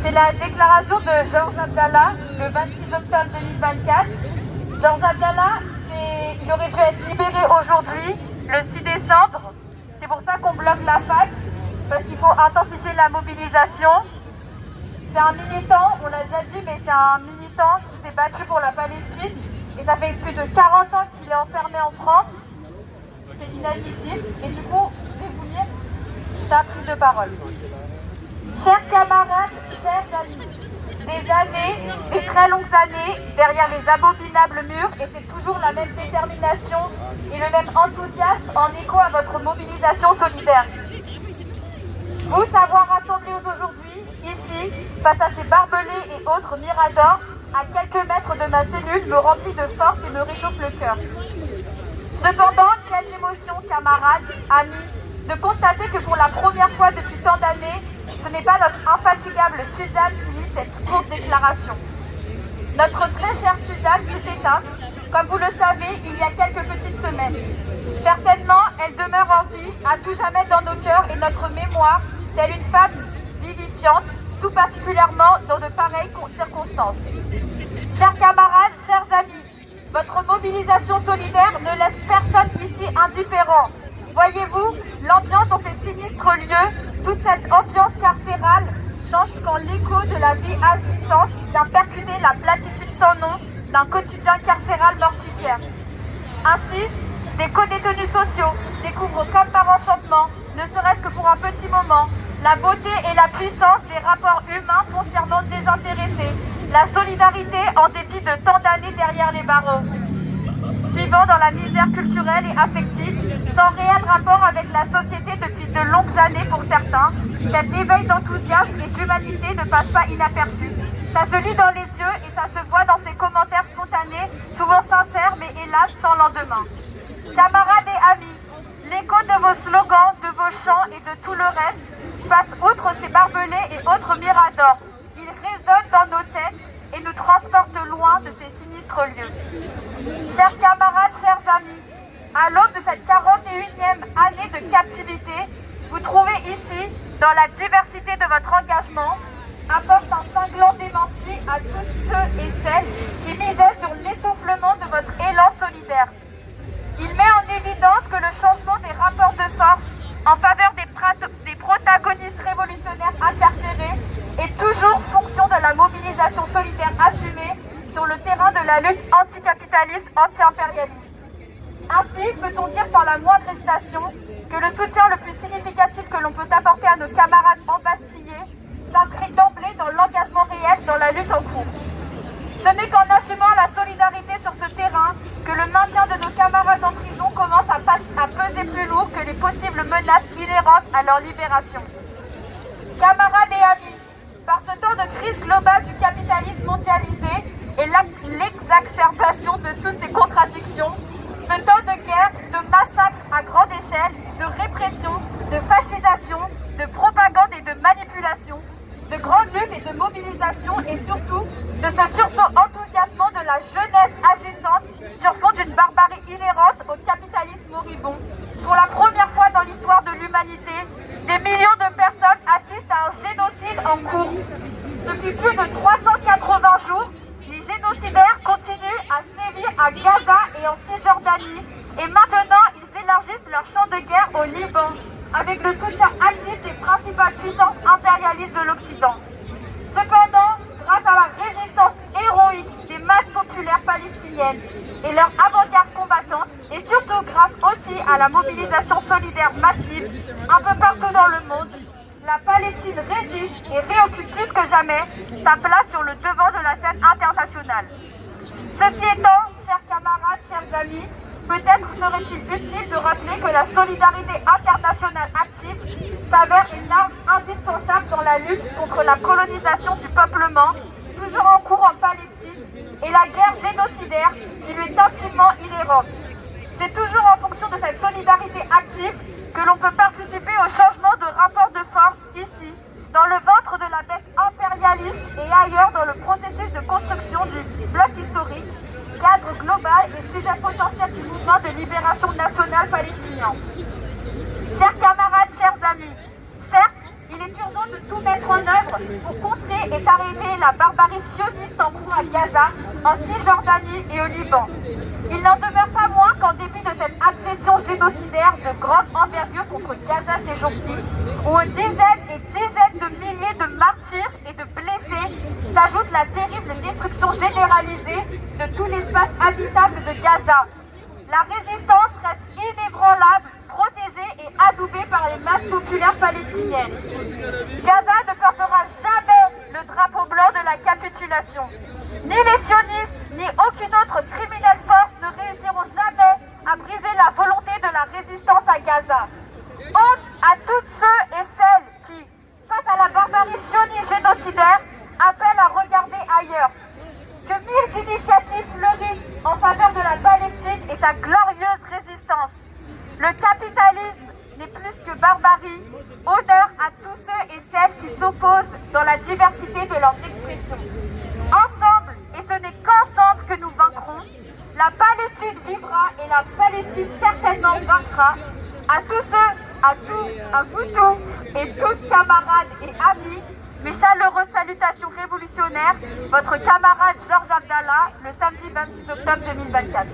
C'est la déclaration de Georges Abdallah le 26 octobre 2024. Georges Abdallah, il aurait dû être libéré aujourd'hui, le 6 décembre. C'est pour ça qu'on bloque la fac, parce qu'il faut intensifier la mobilisation. C'est un militant, on l'a déjà dit, mais c'est un militant qui s'est battu pour la Palestine. Et ça fait plus de 40 ans qu'il est enfermé en France. C'est inadmissible. Et du coup, je vais vous lire sa prise de parole. Chers camarades, chers amis, des années, des très longues années, derrière les abominables murs, et c'est toujours la même détermination et le même enthousiasme en écho à votre mobilisation solidaire. Vous savoir rassembler aujourd'hui, ici, face à ces barbelés et autres miradors, à quelques mètres de ma cellule, me remplit de force et me réchauffe le cœur. Cependant, quelle émotion, camarades, amis, de constater que pour la première fois depuis tant d'années, ce n'est pas notre infatigable Suzanne qui lit cette courte déclaration. Notre très chère Suzanne s'est éteinte, comme vous le savez, il y a quelques petites semaines. Certainement, elle demeure en vie, à tout jamais dans nos cœurs et notre mémoire, telle une femme vivifiante, tout particulièrement dans de pareilles circonstances. Chers camarades, chers amis, votre mobilisation solidaire ne laisse personne ici indifférent. Voyez-vous, l'ambiance dans ces sinistres lieux, toute cette ambiance carcérale, change quand l'écho de la vie agissante vient percuter la platitude sans nom d'un quotidien carcéral mortifère. Ainsi, des co-détenus sociaux découvrent comme par enchantement, ne serait-ce que pour un petit moment, la beauté et la puissance des rapports humains foncièrement désintéressés, la solidarité en dépit de tant d'années derrière les barreaux. Suivant dans la misère culturelle et affective, sans réel rapport avec la société depuis de longues années pour certains, cet éveil d'enthousiasme et d'humanité ne passe pas inaperçu. Ça se lit dans les yeux et ça se voit dans ses commentaires spontanés, souvent sincères mais hélas sans lendemain. Camarades et amis, l'écho de vos slogans, de vos chants et de tout le reste passe outre ces barbelés et autres miradors. Il résonne dans nos têtes et nous transporte loin de ces sinistres lieux. Chers camarades, chers amis, à l'aube de cette 41e année de captivité, vous trouvez ici, dans la diversité de votre engagement, apporte un cinglant démenti à tous ceux et celles qui misaient sur l'essoufflement de votre élan solidaire. Il met en évidence que le changement des rapports de force en faveur des protagonistes révolutionnaires incarcérés est toujours fonction de la mobilisation solidaire assumée sur le terrain de la lutte anticapitaliste, anti-impérialiste. Ainsi, peut-on dire sans la moindre hésitation que le soutien le plus significatif que l'on peut apporter à nos camarades embastillés s'inscrit d'emblée dans l'engagement réel dans la lutte en cours. Ce n'est qu'en assumant la solidarité sur ce terrain que le maintien de nos camarades en prison commence à peser plus lourd que les possibles menaces inhérentes à leur libération. Camarades et amis, par ce temps de crise globale du capitalisme mondialisé et l'exacerbation de toutes ces contradictions, ce temps de guerre, de massacre à grande échelle, de répression, de fascisation, de propagande et de manipulation, de grandes luttes et de mobilisation et surtout de ce sursaut enthousiasmant de la jeunesse agissante sur fond d'une barbarie inhérente au capitalisme moribond. Pour la première fois dans l'histoire de l'humanité, des millions de personnes assistent à un génocide en cours. Depuis plus de 380 jours, les génocidaires continuent à sévir à Gaza et en Cisjordanie et maintenant ils élargissent leur champ de guerre au Liban, avec le soutien actif des principales puissances impérialistes de l'Occident. Cependant, grâce à la résistance héroïque des masses populaires palestiniennes et leur avant-garde combattante, et surtout grâce aussi à la mobilisation solidaire massive un peu partout dans le monde, la Palestine résiste et réoccupe plus que jamais sa place sur le devant de la scène internationale. Ceci étant, chers camarades, chers amis, peut-être serait-il utile de rappeler que la solidarité internationale active s'avère une arme indispensable dans la lutte contre la colonisation du peuplement, toujours en cours en Palestine, et la guerre génocidaire qui lui est intimement inhérente. C'est toujours en fonction de cette solidarité active que l'on peut participer au changement de rapport de force ici, dans le ventre de la bête impérialiste et ailleurs dans le processus de construction du bloc historique, cadre global et sujet potentiel du mouvement de libération nationale palestinien. Chers camarades, chers amis, certes, il est urgent de de tout mettre en œuvre pour contrer et arrêter la barbarie sioniste en cours à Gaza, en Cisjordanie et au Liban. Il n'en demeure pas moins qu'en dépit de cette agression génocidaire de grande envergure contre Gaza ces jours-ci, où aux dizaines et dizaines de milliers de martyrs et de blessés s'ajoute la terrible destruction généralisée de tout l'espace habitable de Gaza. La résistance reste inébranlable, protégée et adoubée par les masses populaires palestiniennes. Gaza ne portera jamais le drapeau blanc de la capitulation. Ni les sionistes, ni aucune autre criminelle force ne réussiront jamais à briser la volonté de la résistance à Gaza. Honte à toutes ceux et celles qui, face à la barbarie sioniste génocidaire, appellent à regarder ailleurs. Que 1000 initiatives fleurissent en faveur de la Palestine et sa glorieuse résistance. Le capitalisme n'est plus que barbarie. Honneur à tous ceux et celles qui s'opposent dans la diversité de leurs expressions. Ensemble, et ce n'est qu'ensemble que nous vaincrons, la Palestine vivra et la Palestine certainement vaincra. À tous ceux, à vous tous et toutes camarades et amis, mes chaleureuses salutations révolutionnaires, votre camarade Georges Abdallah, le samedi 26 octobre 2024.